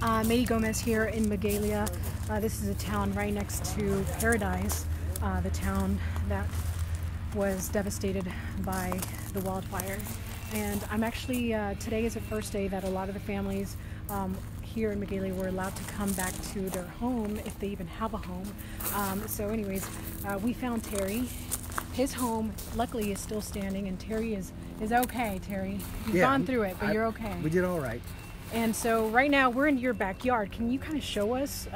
Mady Gomez here in Magalia. This is a town right next to Paradise, the town that was devastated by the wildfire. And I'm actually, today is the first day that a lot of the families here in Magalia were allowed to come back to their home, if they even have a home. So anyways, we found Terry. His home, luckily, is still standing, and Terry is okay, Terry. You've gone through it, but you're okay. We did all right. And so right now we're in your backyard. Can you kind of show us?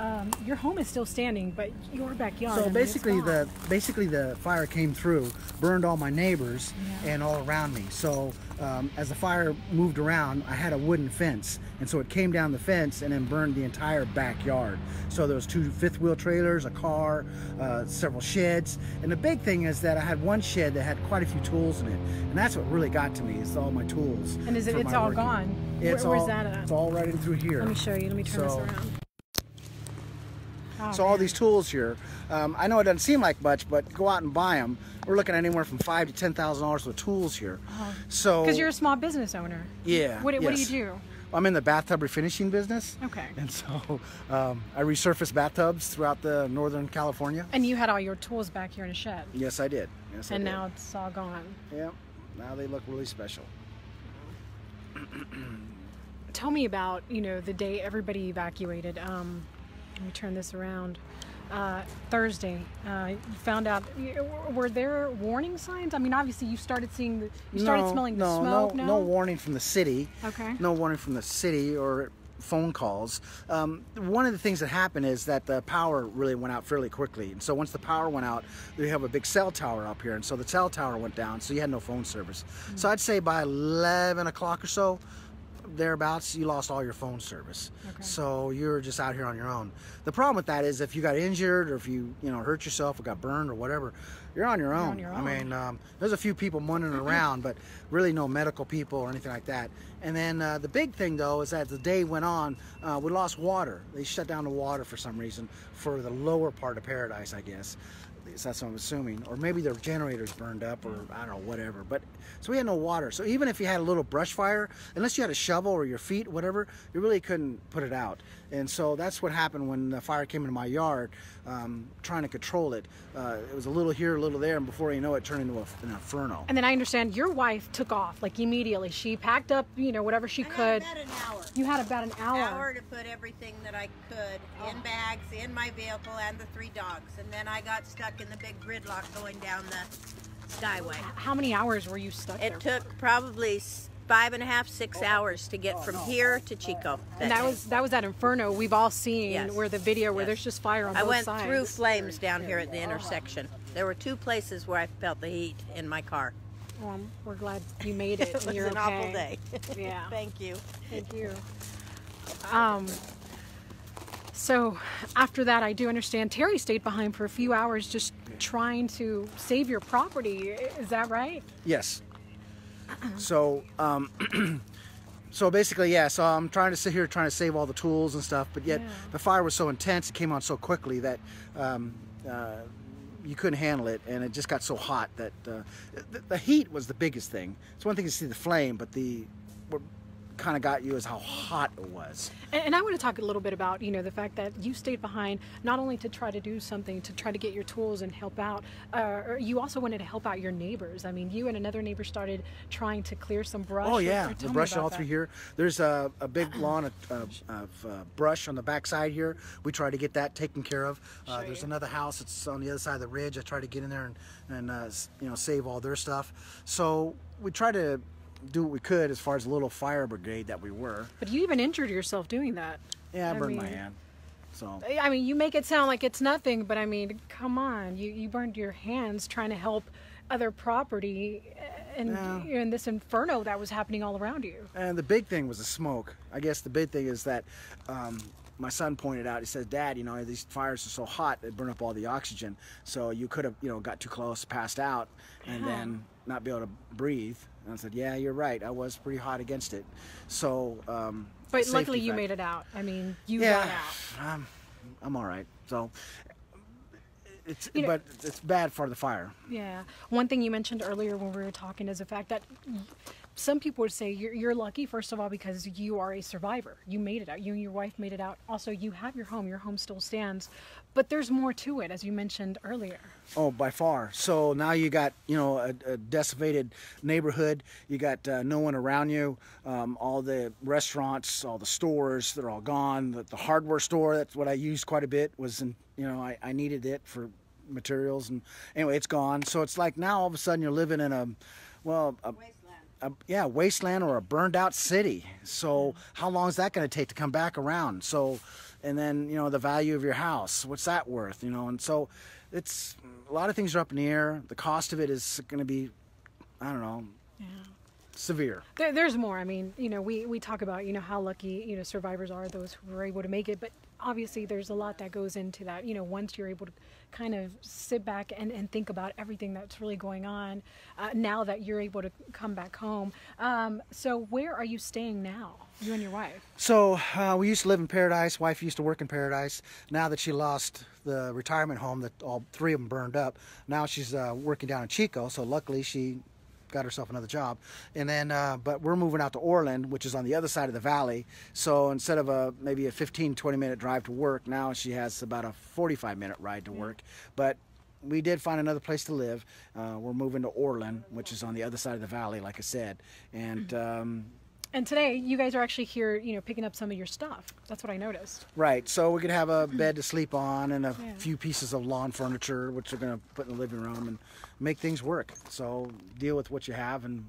Your home is still standing, but your backyard. So basically the fire came through, burned all my neighbors and all around me. So as the fire moved around, I had a wooden fence, and so it came down the fence and then burned the entire backyard. So there was 2 fifth-wheel trailers, a car, several sheds, and the big thing is that I had one shed that had quite a few tools in it, and that's what really got to me, is all my tools. And is it's all gone? Where's that at? It's all right in through here. Let me show you. Let me turn this around. So all these tools here, I know it doesn't seem like much, but go out and buy them. We're looking at anywhere from $5,000 to $10,000 worth of tools here. So because you're a small business owner. Yeah. What do you do? I'm in the bathtub refinishing business. Okay. And so I resurface bathtubs throughout the Northern California. And you had all your tools back here in a shed. Yes, I did. Yes, I did. And now it's all gone. Yeah. Now they look really special. Tell me about, the day everybody evacuated. Let me turn this around. Thursday, you found out. Were there warning signs? I mean, obviously you started seeing started smelling the smoke. No warning from the city. Okay. No warning from the city or phone calls. One of the things that happened is that the power really went out fairly quickly, and so once the power went out, we have a big cell tower up here, and so the cell tower went down, so you had no phone service. So I'd say by 11 o'clock or so, thereabouts, you lost all your phone service. Okay. So you're just out here on your own. The problem with that is if you got injured or if you hurt yourself or got burned or whatever, you're on your own. I mean, there's a few people wandering around, but really no medical people or anything like that. And then the big thing though is that as the day went on, we lost water. They shut down the water for some reason for the lower part of Paradise, I guess. That's what I'm assuming, or maybe their generators burned up, or I don't know, whatever. But so we had no water. So even if you had a little brush fire, unless you had a shovel or your feet, whatever, you really couldn't put it out. And so that's what happened when the fire came into my yard. Trying to control it, it was a little here, a little there, and before you know it, turned into an inferno. And then I understand your wife took off like immediately. She packed up, whatever she could. I had about an hour. You had about an hour. An hour to put everything that I could in bags, in my vehicle, and the 3 dogs. And then I got stuck in the big gridlock going down the skyway. How many hours were you stuck there? It took probably 5.5, 6 hours to get from here to Chico. And that was that inferno we've all seen, where the video where there's just fire on both sides. I went through flames down here at the intersection. There were 2 places where I felt the heat in my car. Well, we're glad you made it. It was You're an okay. awful day. Yeah. Thank you. Thank you. So after that, I do understand Terry stayed behind for a few hours just trying to save your property. Is that right? Yes. So, so basically, yeah, so I'm trying to sit here trying to save all the tools and stuff, but yet the fire was so intense, it came on so quickly that you couldn't handle it, and it just got so hot that the heat was the biggest thing. It's one thing to see the flame, but what kind of got you is how hot it was. And I want to talk a little bit about, the fact that you stayed behind not only to try to do something, to try to get your tools and help out, you also wanted to help out your neighbors. I mean, you and another neighbor started trying to clear some brush. Oh yeah, the brush all through here. There's a big lawn of brush on the back side here. We try to get that taken care of. There's another house that's on the other side of the ridge. I try to get in there and save all their stuff. So we try to do what we could as far as a little fire brigade that we were. But you even injured yourself doing that. Yeah, I burned my hand. So I mean, you make it sound like it's nothing, but I mean, come on, you burned your hands trying to help other property and in this inferno that was happening all around you. And the big thing was the smoke. I guess the big thing is that my son pointed out, he said, Dad, these fires are so hot, they burn up all the oxygen. So you could have, got too close, passed out, and then not be able to breathe. And I said, yeah, you're right. I was pretty hot against it. So, but luckily you made it out. I mean, you got out. I'm all right. So, but it's bad for the fire. Yeah. One thing you mentioned earlier when we were talking is the fact that some people would say you're lucky, first of all, because you are a survivor. You made it out. You and your wife made it out. Also, you have your home. Your home still stands. But there's more to it, as you mentioned earlier. Oh, by far. So now you got, a decimated neighborhood. You got no one around you. All the restaurants, all the stores, they're all gone. The hardware store, that's what I used quite a bit, was in, I needed it for materials. And anyway, it's gone. So it's like now all of a sudden you're living in a wasteland or a burned out city. So how long is that going to take to come back around? So, and then, the value of your house, what's that worth? And so it's, a lot of things are up in the air. The cost of it is going to be, I don't know, severe. There's more. I mean, we talk about, how lucky, survivors are, those who are able to make it, but obviously there's a lot that goes into that. Once you're able to kind of sit back and think about everything that's really going on, now that you're able to come back home. So where are you staying now, you and your wife? So we used to live in Paradise. Wife used to work in Paradise. Now that she lost the retirement home that all three of them burned up, now she's working down in Chico. So luckily she got herself another job. And then but we're moving out to Orland, which is on the other side of the valley. So instead of maybe a 15-20 minute drive to work, now she has about a 45-minute ride to work. But we did find another place to live. We're moving to Orland, which is on the other side of the valley, like I said. And today, you guys are actually here, picking up some of your stuff. That's what I noticed. Right. So we could have a bed to sleep on and a few pieces of lawn furniture, which we're going to put in the living room and make things work. So deal with what you have and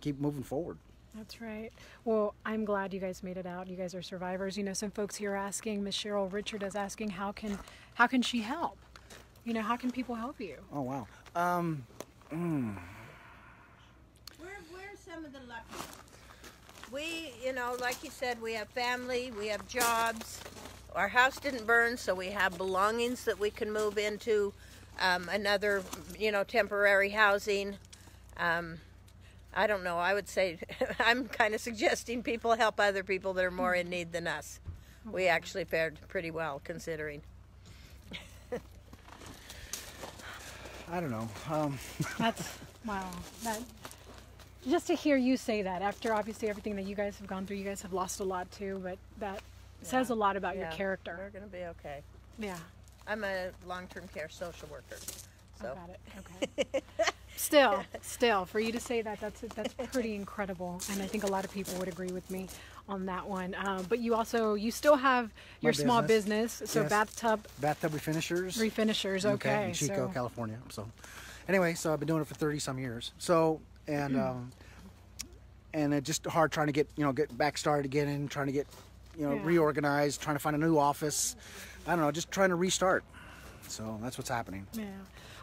keep moving forward. That's right. Well, I'm glad you guys made it out. You guys are survivors. Some folks here are asking, Miss Cheryl Richard is asking, how can she help? How can people help you? Oh, wow. We're some of the lucky ones. We, like you said, we have family, we have jobs. Our house didn't burn, so we have belongings that we can move into another, temporary housing. I don't know, I would say, I'm kind of suggesting people help other people that are more in need than us. We actually fared pretty well, considering. I don't know. That's, wow. Just to hear you say that, after obviously everything that you guys have gone through, you guys have lost a lot too, but that says a lot about your character. We're going to be okay. Yeah. I'm a long-term care social worker. So. I got it. Okay. Still, for you to say that, that's pretty incredible, and I think a lot of people would agree with me on that one. But you still have your small business, so yes. Bathtub refinishers. Okay. In Chico, California. So, anyway, I've been doing it for 30-some years. So, and it's just hard trying to get back started again and trying to get reorganized, trying to find a new office. I don't know, just trying to restart. So that's what's happening. Yeah.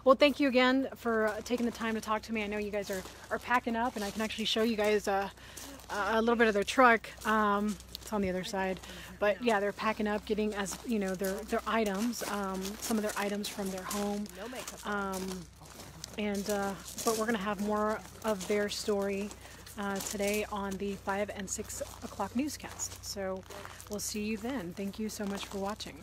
Well, thank you again for taking the time to talk to me. I know you guys are packing up, and I can actually show you guys a little bit of their truck. It's on the other side, but yeah, they're packing up, getting their items, some of their items from their home. No makeup. But we're going to have more of their story today on the 5 and 6 o'clock newscast. So we'll see you then. Thank you so much for watching.